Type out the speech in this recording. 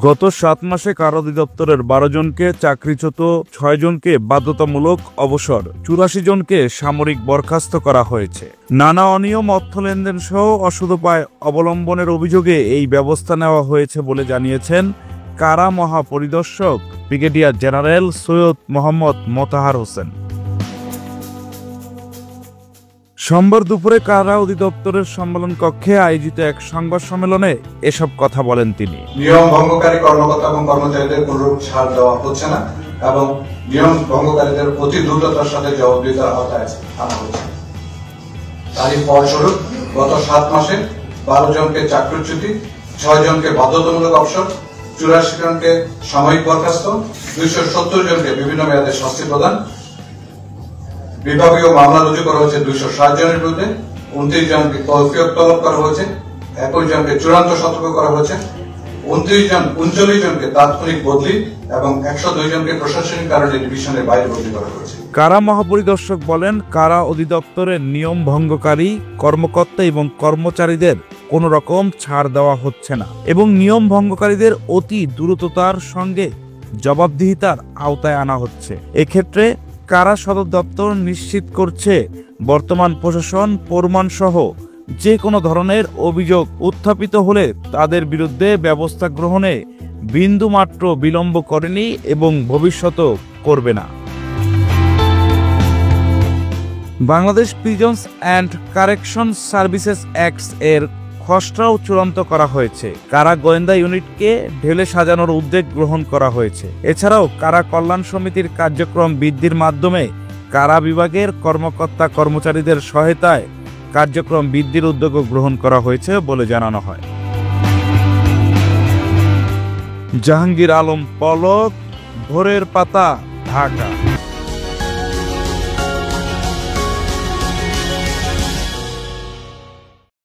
গত 7 মাসে কারা অধিদপ্তরের 12 জনকে চাকরিচ্যুত, 6 জনকে বাধ্যতামূলক অবসর, 84 জনকে সামরিক বরখাস্ত করা হয়েছে। নানা অনিয়ম, অর্থ লেনদেন সহ অসৎ উপায় অবলম্বনের অভিযোগে এই ব্যবস্থা নেওয়া হয়েছে বলে জানিয়েছেন কারা মহাপরিদর্শক ব্রিগেডিয়ার জেনারেল সৈয়দ মোহাম্মদ মোতাহার হোসেন। সোমবার দুপুরে কারা অধিদপ্তরের সম্মেলন কক্ষে আয়োজিত এক সংবাদ সম্মেলনে এসব কথা বলেন তিনি। নিয়ম ভঙ্গকারী কর্মকর্তা এবং কর্মচারীদের কোনরূপ ছাড় দেওয়া হচ্ছে না এবং নিয়ম ভঙ্গকারীদের অতি দ্রুততার সাথে জবাবদিহিতার আওতায় আনা হচ্ছে। তারই ফলস্বরূপ গত 7 মাসে 12 জনকে চাকরিচ্যুতি, 6 জনকে বাধ্যতামূলক অবসর, 84 জনকে সাময়িক বরখাস্ত, 270 জনকে বিভিন্ন মেয়াদে শাস্তি প্রদান, বিভাগীয় মামলা রুজু করা হয়েছে 260 জনের বিরুদ্ধে, 29 জনকে তলফিয়ত তলব করা হয়েছে, 21 জনকে চূড়ান্ত সতর্ক করা হয়েছে, 39 জনকে তাৎক্ষণিক বদলি এবং 102 জনকে প্রশাসনিক কারণে ডিভিশনের বাইরে বদলি করা হয়েছে। কারা মহাপরিদর্শক বলেন, কারা অধিদপ্তরের নিয়ম ভঙ্গকারী কর্মকর্তা এবং কর্মচারীদের কোন রকম ছাড় দেওয়া হচ্ছে না এবং নিয়ম ভঙ্গকারীদের অতি দ্রুততার সঙ্গে জবাবদিহিতার আওতায় আনা হচ্ছে। এক্ষেত্রে কারা সদর দপ্তর নিশ্চিত করছে, বর্তমান প্রশাসন প্রমাণসহ যে কোনো ধরনের অভিযোগ উত্থাপিত হলে তাদের বিরুদ্ধে ব্যবস্থা গ্রহণে বিন্দুমাত্র বিলম্ব করেনি এবং ভবিষ্যতেও করবে না। Bangladesh prisons and correction services act এর খসড়াও চূড়ান্ত করা হয়েছে। কারা গোয়েন্দা ইউনিটকে ঢেলে সাজানোর উদ্যোগ গ্রহণ করা হয়েছে। এছাড়াও কারা কল্যাণ সমিতির কার্যক্রম বৃদ্ধির মাধ্যমে কারা বিভাগের কর্মকর্তা কর্মচারীদের সহায়তায় কার্যক্রম বৃদ্ধির উদ্যোগও গ্রহণ করা হয়েছে বলে জানানো হয়। জাহাঙ্গীর আলম পলক, ভোরের পাতা, ঢাকা।